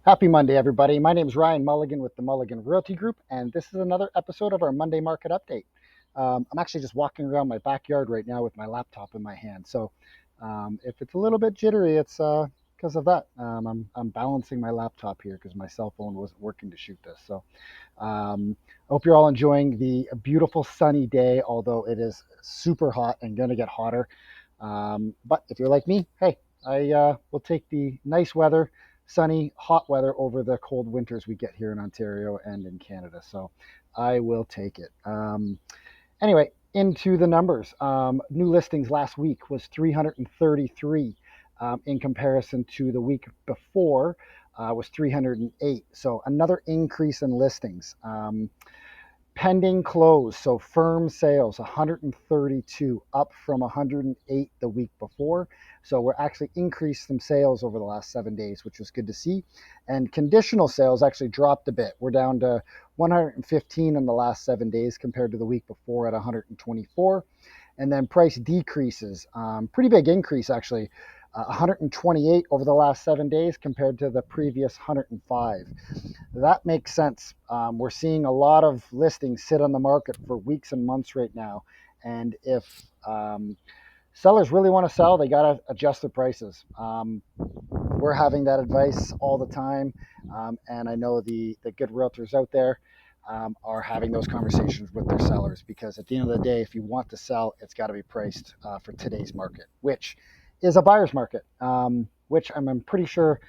Happy Monday, everybody. My name is Ryan Mulligan with the Mulligan Realty Group, and this is another episode of our Monday Market Update. I'm actually just walking around my backyard right now with my laptop in my hand. So if it's a little bit jittery, it's because of that. I'm balancing my laptop here because my cell phone wasn't working to shoot this. So I hope you're all enjoying the beautiful sunny day, although it is super hot and going to get hotter. But if you're like me, hey, I will take the nice weather, sunny, hot weather over the cold winters we get here in Ontario and in Canada. So I will take it. Anyway, into the numbers. New listings last week was 333 in comparison to the week before was 308. So another increase in listings. Pending close, so firm sales, 132, up from 108 the week before. So we're actually increased some sales over the last 7 days, which was good to see. And conditional sales actually dropped a bit. We're down to 115 in the last 7 days compared to the week before at 124. And then price decreases, pretty big increase actually, 128 over the last 7 days compared to the previous 105. That makes sense. We're seeing a lot of listings sit on the market for weeks and months right now. And if sellers really want to sell, they got to adjust their prices. We're having that advice all the time. And I know the good realtors out there are having those conversations with their sellers, because at the end of the day, if you want to sell, it's got to be priced for today's market, which is a buyer's market, which I'm pretty sure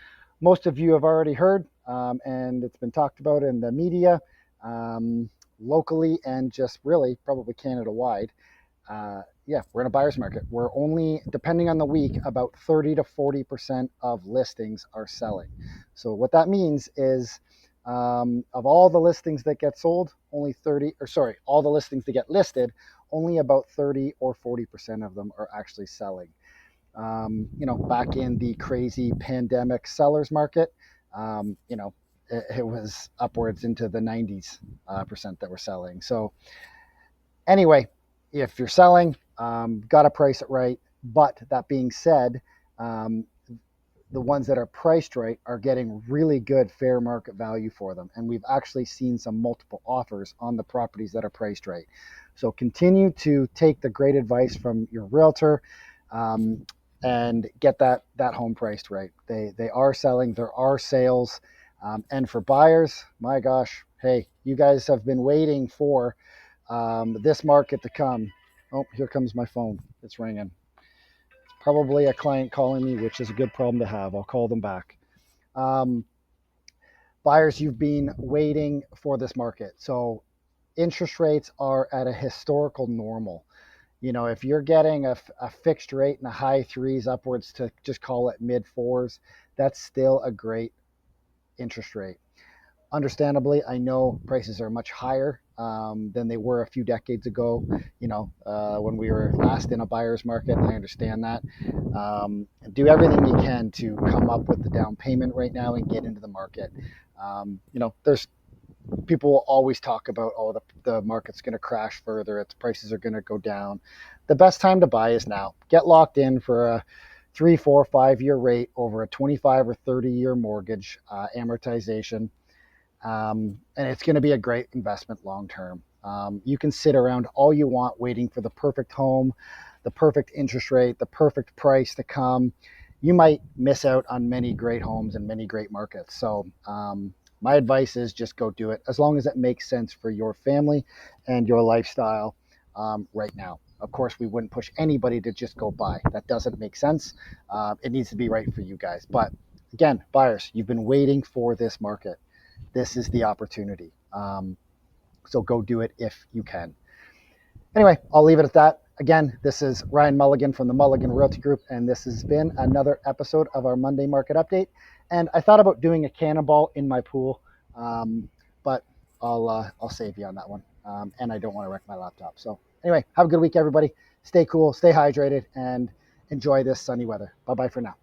most of you have already heard, and it's been talked about in the media, locally, and just really probably Canada-wide. Yeah, we're in a buyer's market. We're only, depending on the week, about 30 to 40% of listings are selling. So what that means is, of all the listings that get sold, all the listings that get listed, only about 30 or 40% of them are actually selling. Back in the crazy pandemic sellers market, it was upwards into the 90s percent that were selling. So anyway, if you're selling, got to price it right. But that being said, the ones that are priced right are getting really good fair market value for them. And we've actually seen some multiple offers on the properties that are priced right. So continue to take the great advice from your realtor, and get that home priced right. They are selling. There are sales. And for buyers, my gosh, hey, you guys have been waiting for this market to come. Oh, here comes my phone. It's ringing. Probably a client calling me, which is a good problem to have. I'll call them back. Um, Buyers, you've been waiting for this market. So interest rates are at a historical normal. If you're getting a fixed rate in the high threes upwards to just call it mid fours, that's still a great interest rate. Understandably, I know prices are much higher than they were a few decades ago. When we were last in a buyer's market, I understand that. Do everything you can to come up with the down payment right now and get into the market. There's people will always talk about, the market's going to crash further, its prices are going to go down. The best time to buy is now. Get locked in for a 3, 4, 5 year rate over a 25 or 30-year mortgage amortization. And it's going to be a great investment long term. You can sit around all you want waiting for the perfect home, the perfect interest rate, the perfect price to come. You might miss out on many great homes and many great markets. So my advice is just go do it, as long as it makes sense for your family and your lifestyle right now. Of course, we wouldn't push anybody to just go buy. That doesn't make sense. It needs to be right for you guys. But again, buyers, you've been waiting for this market. This is the opportunity. So go do it if you can. Anyway, I'll leave it at that. Again, this is Ryan Mulligan from the Mulligan Realty Group, and this has been another episode of our Monday Market Update. And I thought about doing a cannonball in my pool, but I'll save you on that one. And I don't want to wreck my laptop. So anyway, have a good week, everybody. Stay cool, stay hydrated, and enjoy this sunny weather. Bye-bye for now.